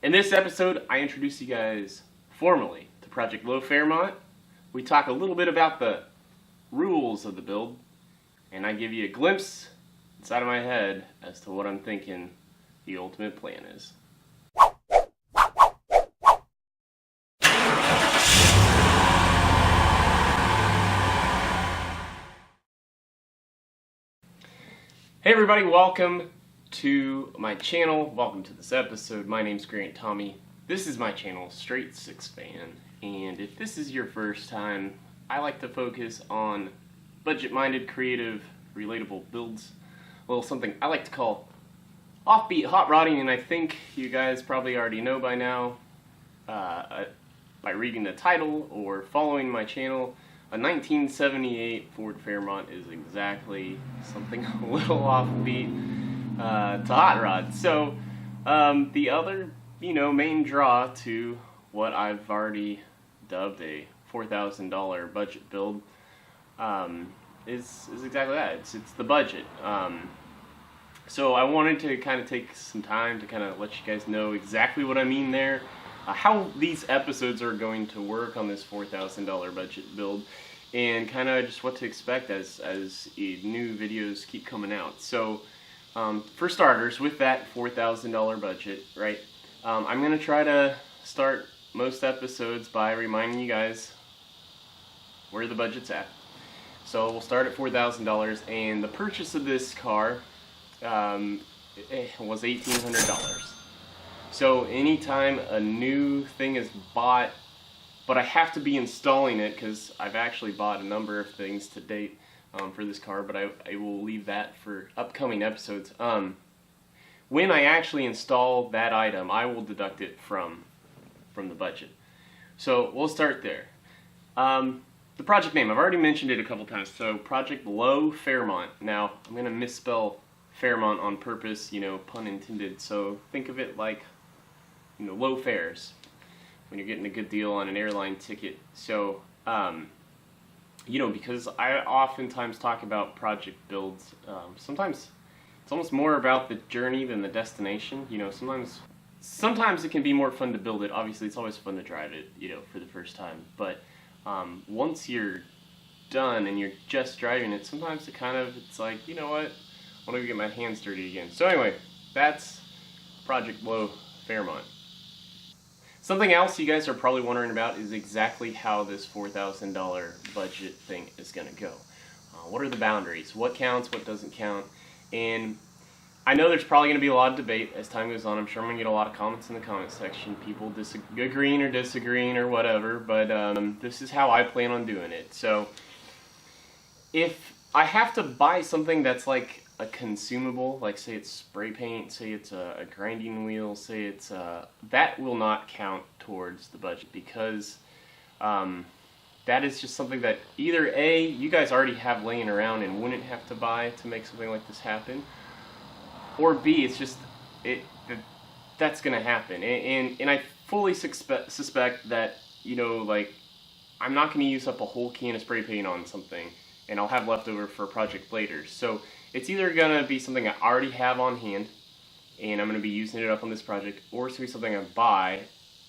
In this episode, I introduce you guys formally to Project Ford Fairmont. We talk a little bit about the rules of the build, and I give you a glimpse inside of my head as to what I'm thinking the ultimate plan is. Hey everybody, welcome to my channel. Welcome to this episode. My name's Grant Tommy. This is my channel, Straight Six Fan, and if this is your first time, I like to focus on budget-minded, creative, relatable builds. Well, something I like to call offbeat hot rodding, and I think you guys probably already know by now, by reading the title or following my channel, a 1978 Ford Fairmont is exactly something a little offbeat to hot rod. So the other, main draw to what I've already dubbed a $4,000 budget build is exactly that. It's the budget. So I wanted to kind of take some time to kind of let you guys know exactly what I mean there. How these episodes are going to work on this $4,000 budget build, and kind of just what to expect as new videos keep coming out. So for starters, with that $4,000 budget, right, I'm going to try to start most episodes by reminding you guys where the budget's at. So we'll start at $4,000, and the purchase of this car was $1,800. So anytime a new thing is bought, but I have to be installing it because I've actually bought a number of things to date for this car, but I will leave that for upcoming episodes. When I actually install that item, I will deduct it from the budget. So we'll start there. The project name, I've already mentioned it a couple times. So Project Ford Fairmont. Now I'm going to misspell Fairmont on purpose, pun intended. So think of it like, low fares when you're getting a good deal on an airline ticket. So, because I oftentimes talk about project builds, sometimes it's almost more about the journey than the destination. Sometimes it can be more fun to build it. Obviously, it's always fun to drive it, for the first time. But once you're done and you're just driving it, sometimes it's like, you know what, I want to get my hands dirty again. So anyway, that's Project Ford Fairmont. Something else you guys are probably wondering about is exactly how this $4,000 budget thing is going to go. What are the boundaries? What counts? What doesn't count? And I know there's probably going to be a lot of debate as time goes on. I'm sure I'm going to get a lot of comments in the comment section, people agreeing or disagreeing or whatever, but this is how I plan on doing it. So if I have to buy something that's like a consumable, like say it's spray paint, say it's a grinding wheel, say it's that will not count towards the budget, because that is just something that either A, you guys already have laying around and wouldn't have to buy to make something like this happen, or B, it's just that's gonna happen, and I fully suspect that I'm not gonna use up a whole can of spray paint on something, and I'll have leftover for a project later. So it's either going to be something I already have on hand, and I'm going to be using it up on this project, or it's going to be something I buy,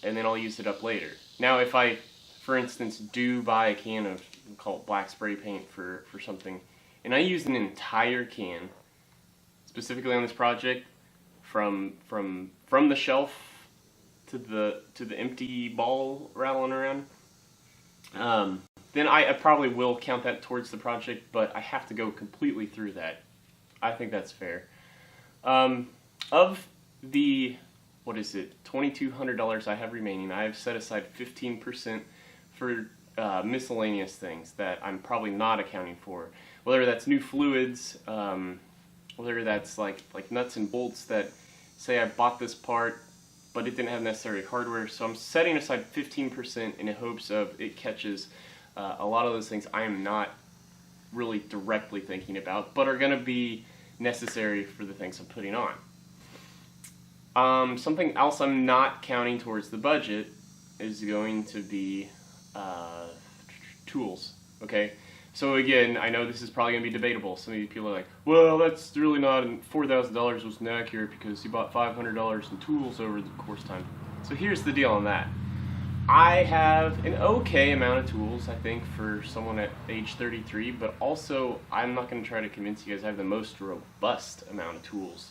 and then I'll use it up later. Now, if I, for instance, do buy a can of, we'll call it black spray paint for something, and I use an entire can, specifically on this project, from the shelf to the empty ball rattling around, then I probably will count that towards the project, but I have to go completely through that. I think that's fair. Of the, $2,200 I have remaining, I have set aside 15% for miscellaneous things that I'm probably not accounting for. Whether that's new fluids, whether that's like nuts and bolts that, say I bought this part, but it didn't have necessary hardware, so I'm setting aside 15% in the hopes of it catches a lot of those things I am not really directly thinking about, but are going to be necessary for the things I'm putting on. Something else I'm not counting towards the budget is going to be tools. Okay, So again, I know this is probably going to be debatable. Some of you people are like, well, that's really not, and $4,000 was inaccurate because you bought $500 in tools over the course time. So here's the deal on that. I have an okay amount of tools, I think, for someone at age 33, but also I'm not going to try to convince you guys I have the most robust amount of tools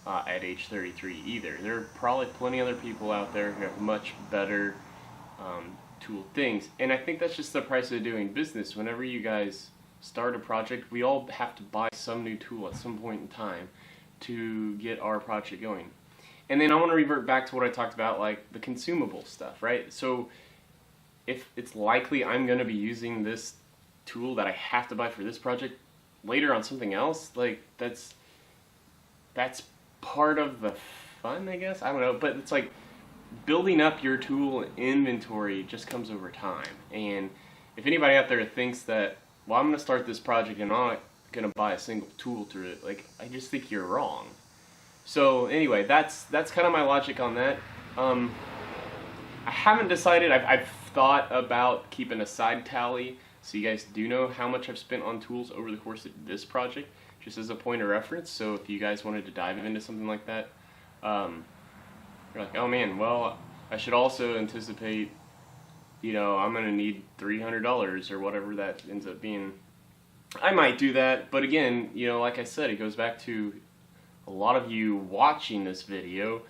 at age 33 either. There are probably plenty of other people out there who have much better tool things, and I think that's just the price of doing business. Whenever you guys start a project, we all have to buy some new tool at some point in time to get our project going. And then I want to revert back to what I talked about, like the consumable stuff, right? So if it's likely I'm going to be using this tool that I have to buy for this project later on something else, like that's part of the fun, I guess. I don't know, but it's like building up your tool inventory just comes over time. And if anybody out there thinks that, well, I'm going to start this project and I'm not going to buy a single tool through it, like, I just think you're wrong. So anyway, that's kind of my logic on that. I haven't decided. I've thought about keeping a side tally so you guys do know how much I've spent on tools over the course of this project, just as a point of reference. So if you guys wanted to dive into something like that, you're like, oh man, well, I should also anticipate, you know, I'm going to need $300 or whatever that ends up being. I might do that, but again, you know, like I said, it goes back to a lot of you watching this video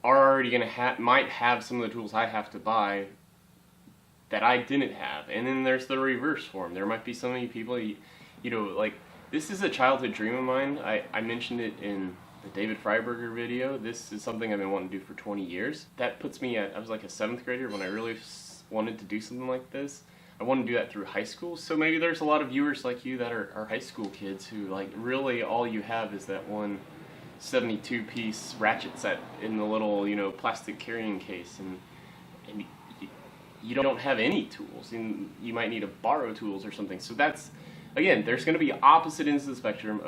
are already going to might have some of the tools I have to buy that I didn't have. And then there's the reverse form. There might be so many people, you know, like, this is a childhood dream of mine. I mentioned it in the David Freiberger video. This is something I've been wanting to do for 20 years. That puts me at, I was like a 7th grader when I really wanted to do something like this. I want to do that through high school, so maybe there's a lot of viewers like you that are high school kids who, like, really all you have is that one 72-piece ratchet set in the little, you know, plastic carrying case, and you don't have any tools, and you might need to borrow tools or something. So that's, again, there's going to be opposite ends of the spectrum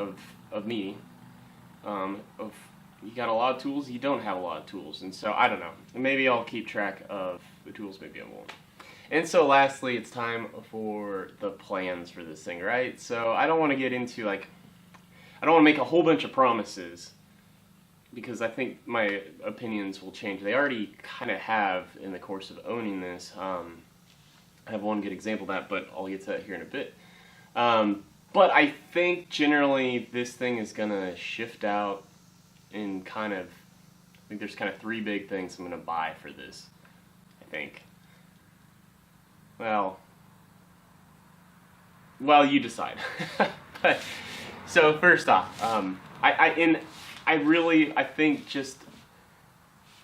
of me, of you got a lot of tools, you don't have a lot of tools, and so I don't know. Maybe I'll keep track of the tools, maybe I won't. And so lastly, it's time for the plans for this thing, right? So I don't want to get into, like, I don't want to make a whole bunch of promises because I think my opinions will change. They already kind of have in the course of owning this. I have one good example of that, but I'll get to that here in a bit. But I think generally this thing is going to shift out in kind of, I think there's kind of 3 big things I'm going to buy for this, I think. Well, you decide. But, so first off, I think just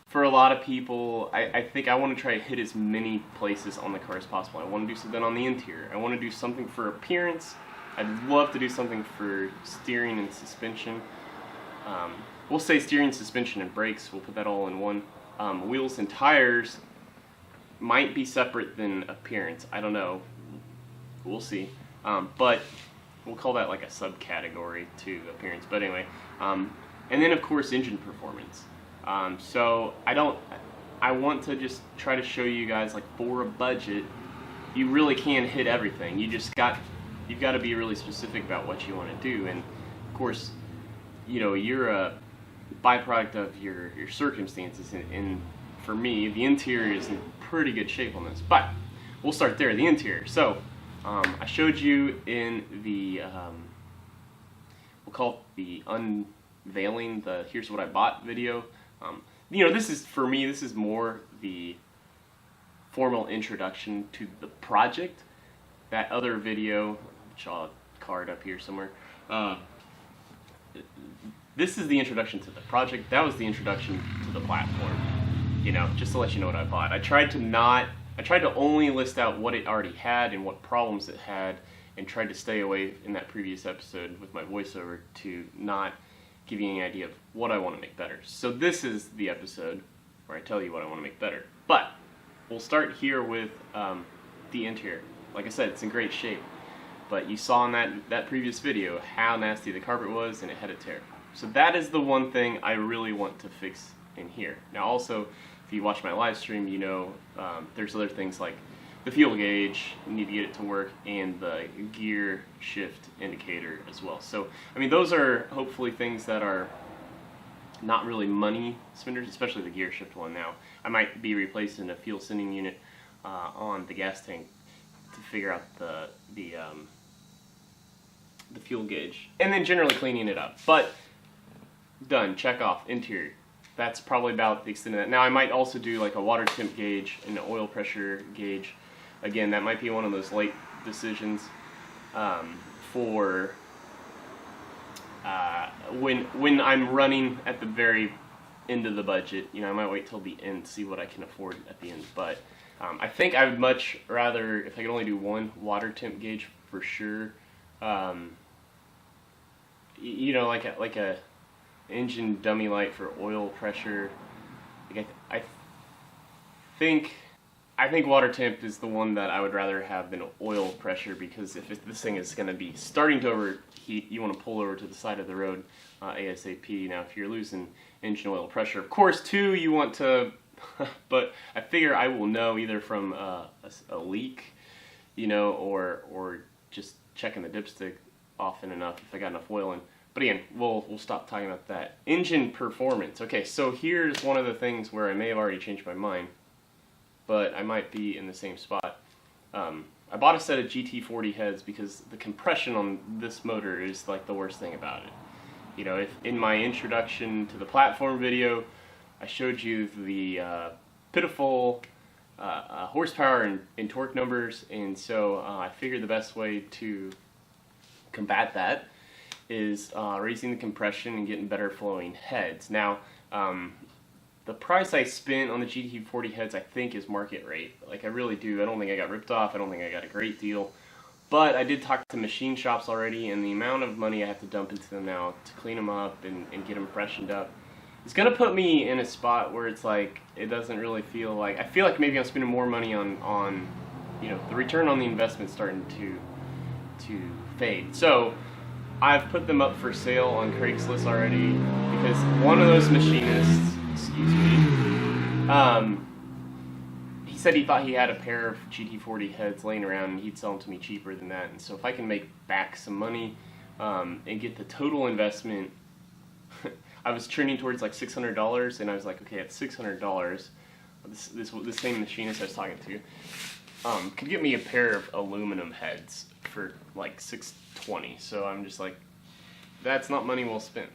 for a lot of people, I think I want to try to hit as many places on the car as possible. I want to do something on the interior. I want to do something for appearance. I'd love to do something for steering and suspension. We'll say steering, suspension, and brakes. We'll put that all in one. Wheels and tires might be separate than appearance. I don't know. We'll see. But we'll call that like a subcategory to appearance. But anyway, and then of course engine performance. So I want to just try to show you guys, like, for a budget, you really can hit everything. You've got to be really specific about what you want to do. And of course, you know, you're a byproduct of your circumstances. And for me, the interior is in pretty good shape on this, but we'll start there, the interior. So I showed you in the we'll call it the unveiling, the here's what I bought video. You know, this is, for me, this is more the formal introduction to the project. That other video, which I'll card up here somewhere, this is the introduction to the project. That was the introduction to the platform. You know, just to let you know what I bought. I tried to only list out what it already had and what problems it had, and tried to stay away in that previous episode with my voiceover to not give you any idea of what I want to make better. So this is the episode where I tell you what I want to make better. But we'll start here with the interior. Like I said, it's in great shape. But you saw in that previous video how nasty the carpet was, and it had a tear. So that is the one thing I really want to fix in here. Now also, if you watch my live stream, you know there's other things like the fuel gauge, you need to get it to work, and the gear shift indicator as well. So, I mean, those are hopefully things that are not really money spenders, especially the gear shift one. Now, I might be replacing a fuel sending unit on the gas tank to figure out the fuel gauge, and then generally cleaning it up. But done, check off, interior. That's probably about the extent of that. Now I might also do like a water temp gauge and an oil pressure gauge. Again, that might be one of those late decisions for when I'm running at the very end of the budget. You know, I might wait till the end to see what I can afford at the end. But I think I would much rather, if I could only do one water temp gauge for sure. You know, like a engine dummy light for oil pressure. Like I think water temp is the one that I would rather have than oil pressure, because if this thing is going to be starting to overheat, you want to pull over to the side of the road ASAP. Now, if you're losing engine oil pressure, of course, too, you want to. But I figure I will know either from a leak, you know, or just checking the dipstick often enough if I got enough oil in. But again, we'll stop talking about that. Engine performance. Okay, so here's one of the things where I may have already changed my mind, but I might be in the same spot. I bought a set of GT40 heads because the compression on this motor is like the worst thing about it. You know, if in my introduction to the platform video, I showed you the pitiful horsepower and torque numbers, and so I figured the best way to combat that is raising the compression and getting better flowing heads. Now, the price I spent on the GT40 heads, I think, is market rate. Like, I really do. I don't think I got ripped off. I don't think I got a great deal. But I did talk to machine shops already, and the amount of money I have to dump into them now to clean them up and get them freshened up is going to put me in a spot where it's like, it doesn't really feel like, I feel like maybe I'm spending more money on you know, the return on the investment starting to fade. So I've put them up for sale on Craigslist already, because one of those machinists, excuse me, he said he thought he had a pair of GT40 heads laying around and he'd sell them to me cheaper than that. And so if I can make back some money and get the total investment, I was turning towards like $600, and I was like, okay, at $600, this same machinist I was talking to could get me a pair of aluminum heads for like $620. So I'm just like, that's not money well spent.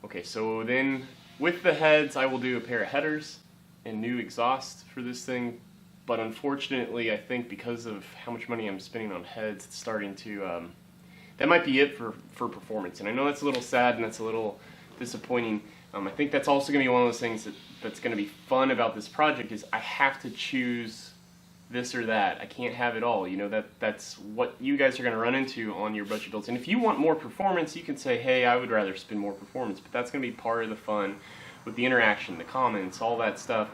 Okay, so then with the heads, I will do a pair of headers and new exhaust for this thing. But unfortunately, I think because of how much money I'm spending on heads, it's starting to, that might be it for performance. And I know that's a little sad and that's a little disappointing. I think that's also going to be one of those things that's going to be fun about this project, is I have to choose this or that. I can't have it all. You know, that's what you guys are going to run into on your budget builds. And if you want more performance, you can say, hey, I would rather spend more performance. But that's going to be part of the fun with the interaction, the comments, all that stuff,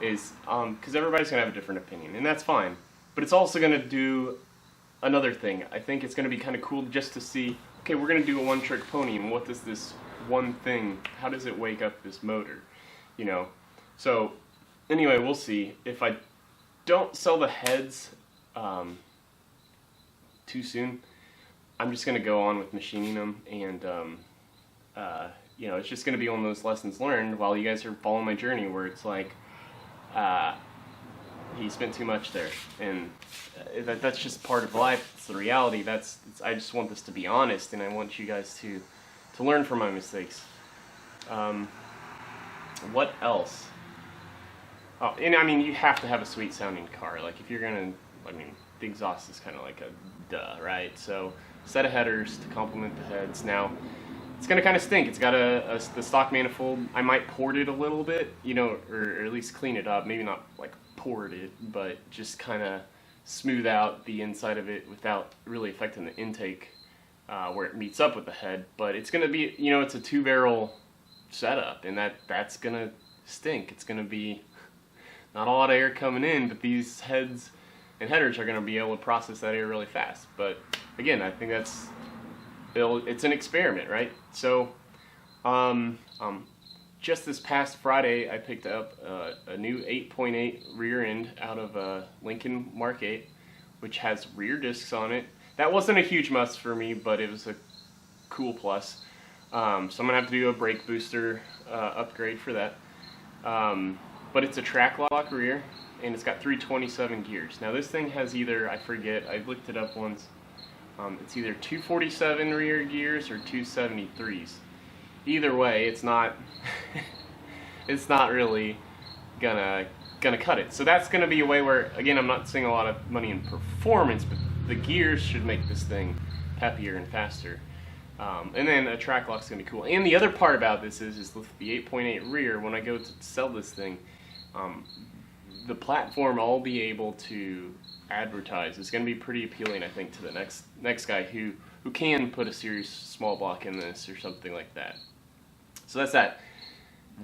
is because everybody's going to have a different opinion, and that's fine. But it's also going to do another thing. I think it's going to be kind of cool just to see, okay, we're going to do a one-trick pony, and what does this one thing, how does it wake up this motor, you know? So anyway, we'll see. If I don't sell the heads too soon, I'm just going to go on with machining them, and you know, it's just going to be one of those lessons learned while you guys are following my journey, where it's like, he spent too much there, and that's just part of life. It's the reality. I just want this to be honest, and I want you guys to learn from my mistakes. What else? Oh, and I mean, you have to have a sweet sounding car. Like, if you're gonna, I mean, the exhaust is kind of like a duh, right? So, set of headers to complement the heads. Now, it's gonna kind of stink. It's got the stock manifold. I might port it a little bit, you know, or at least clean it up. Maybe not like port it, but just kind of smooth out the inside of it without really affecting the intake where it meets up with the head. But it's gonna be, you know, it's a 2-barrel setup, and that's gonna stink. It's gonna be not a lot of air coming in, but these heads and headers are gonna be able to process that air really fast. But again, I think it's an experiment, right? So just this past Friday, I picked up a new 8.8 rear end out of a Lincoln Mark 8, which has rear discs on it. That wasn't a huge must for me, but it was a cool plus. So I'm going to have to do a brake booster upgrade for that. But it's a track lock rear, and it's got 327 gears. Now this thing has either, I forget, I looked it up once, it's either 247 rear gears or 273s. Either way, it's not it's not really gonna cut it. So that's gonna be a way where, again, I'm not seeing a lot of money in performance, but the gears should make this thing peppier and faster. And then a track lock's gonna be cool. And the other part about this is with the 8.8 rear, when I go to sell this thing, the platform I'll be able to advertise is going to be pretty appealing, I think, to the next guy who can put a series small block in this or something like that. So that's that.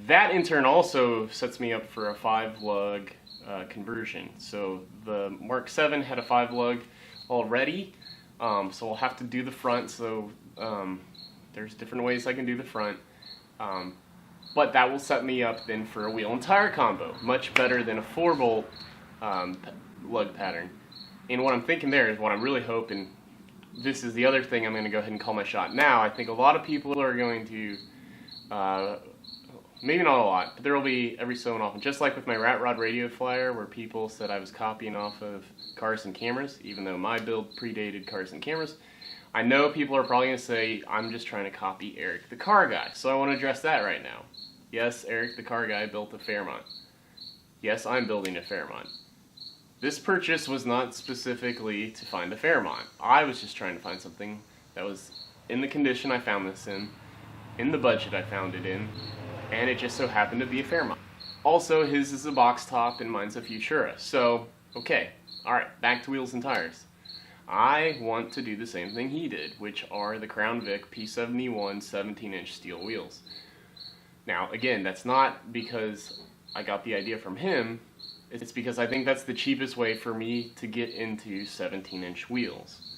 That in turn also sets me up for a 5-lug conversion. So the Mark 7 had a 5-lug already, so I'll have to do the front. So there's different ways I can do the front. But that will set me up then for a wheel and tire combo, much better than a 4-bolt lug pattern. And what I'm thinking there is, what I'm really hoping, this is the other thing I'm going to go ahead and call my shot now. I think a lot of people are going to, maybe not a lot, but there will be every so often, just like with my Rat Rod radio flyer, where people said I was copying off of Cars and Cameras, even though my build predated Cars and Cameras. I know people are probably going to say, I'm just trying to copy Eric the Car Guy, so I want to address that right now. Yes, Eric the Car Guy built a Fairmont. Yes, I'm building a Fairmont. This purchase was not specifically to find a Fairmont. I was just trying to find something that was in the condition I found this in the budget I found it in, and it just so happened to be a Fairmont. Also, his is a box top and mine's a Futura. So, okay, alright, back to wheels and tires. I want to do the same thing he did, which are the Crown Vic P71 17-inch steel wheels. Now, again, that's not because I got the idea from him, it's because I think that's the cheapest way for me to get into 17-inch wheels.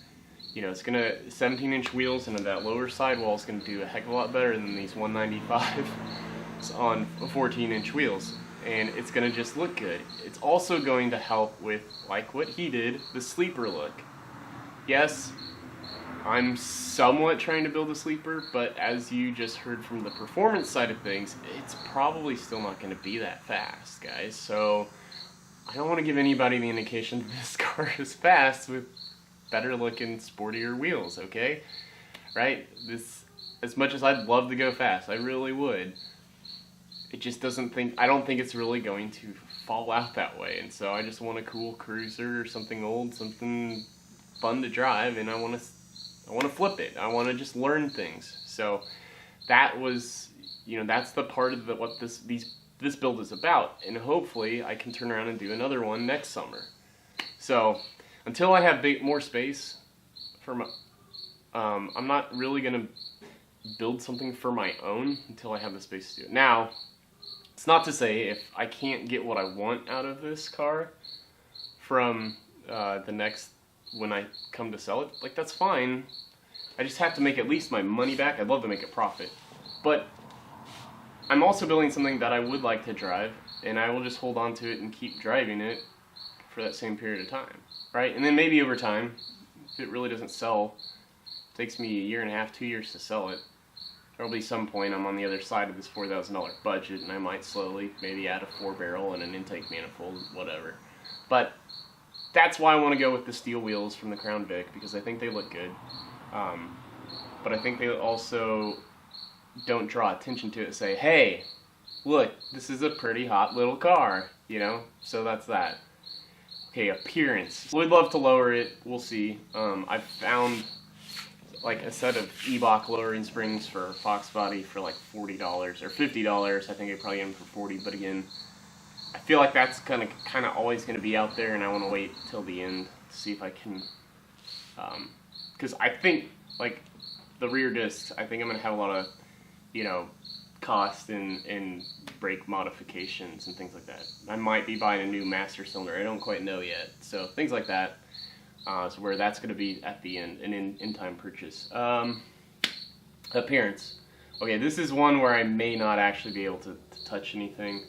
You know, 17-inch wheels and that lower sidewall is going to do a heck of a lot better than these 195s on 14-inch wheels. And it's going to just look good. It's also going to help with, like what he did, the sleeper look. Yes, I'm somewhat trying to build a sleeper, but as you just heard from the performance side of things, it's probably still not going to be that fast, guys. So I don't want to give anybody the indication that this car is fast with better looking, sportier wheels, okay? Right? This, as much as I'd love to go fast, I really would, it just I don't think it's really going to fall out that way. And so I just want a cool cruiser or something old, something fun to drive, and I want to flip it. I want to just learn things. So that was, that's the part of what this build is about, and hopefully I can turn around and do another one next summer. So until I have more space for my, I'm not really gonna build something for my own until I have the space to do it. Now, it's not to say if I can't get what I want out of this car from when I come to sell it, like, that's fine. I just have to make at least my money back. I'd love to make a profit, but I'm also building something that I would like to drive, and I will just hold on to it and keep driving it for that same period of time, right? And then maybe over time, if it really doesn't sell, it takes me a year and a half, 2 years to sell it, there'll be some point I'm on the other side of this $4,000 budget, and I might slowly maybe add a 4-barrel and an intake manifold, whatever. But that's why I want to go with the steel wheels from the Crown Vic, because I think they look good. But I think they also don't draw attention to it and say, hey, look, this is a pretty hot little car, so that's that. Okay, appearance. Would love to lower it, we'll see. I've found like a set of E-Bach lowering springs for Fox Body for like $40 or $50. I think I probably get them for $40, but again, I feel like that's kind of always going to be out there, and I want to wait till the end to see if I can, because I think, like, the rear discs, I think I'm going to have a lot of, cost in brake modifications and things like that. I might be buying a new master cylinder, I don't quite know yet, so things like that, so where that's going to be at the end, an in-time purchase. Appearance. Okay, this is one where I may not actually be able to touch anything.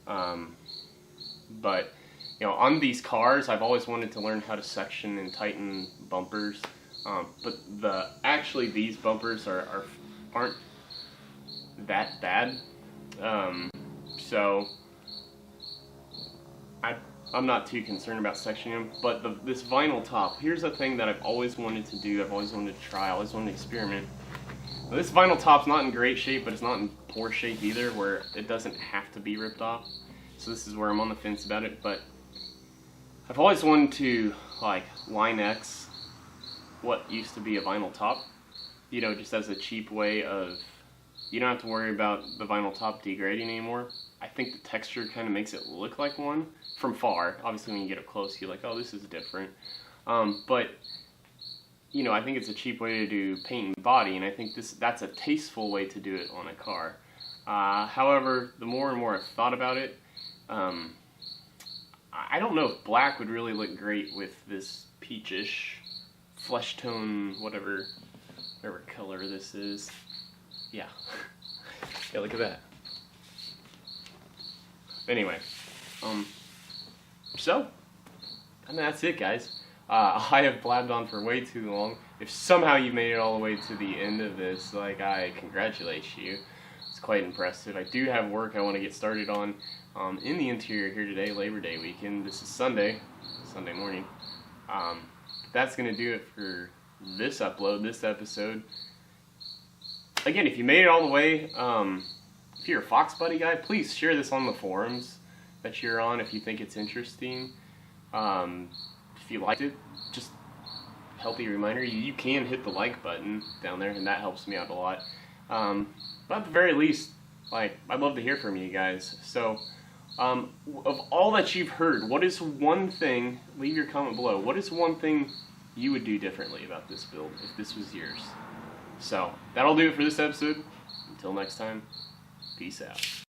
But, you know, on these cars, I've always wanted to learn how to section and tighten bumpers. But actually these bumpers aren't that bad. So I'm not too concerned about sectioning them. But this vinyl top, here's a thing that I've always wanted to do. I've always wanted to try. I always wanted to experiment. Now, this vinyl top's not in great shape, but it's not in poor shape either, where it doesn't have to be ripped off. So this is where I'm on the fence about it. But I've always wanted to like line X what used to be a vinyl top, you know, just as a cheap way of, you don't have to worry about the vinyl top degrading anymore. I think the texture kind of makes it look like one from far. Obviously when you get up close you're like, oh, this is different. But you know, I think it's a cheap way to do paint and body, and I think that's a tasteful way to do it on a car. However, the more and more I've thought about it, I don't know if black would really look great with this peachish, flesh tone, whatever color this is. Yeah. Yeah, look at that. Anyway, so, I mean, that's it, guys. I have blabbed on for way too long. If somehow you made it all the way to the end of this, like, I congratulate you. It's quite impressive. I do have work I want to get started on in the interior here today, Labor Day weekend. This is Sunday morning. That's going to do it for this upload, this episode. Again, if you made it all the way, if you're a Fox Buddy guy, please share this on the forums that you're on if you think it's interesting. If you liked it, just healthy reminder, you can hit the like button down there, and that helps me out a lot. But at the very least, like, I'd love to hear from you guys. So, of all that you've heard, what is one thing, leave your comment below, what is one thing you would do differently about this build if this was yours? So, that'll do it for this episode. Until next time, peace out.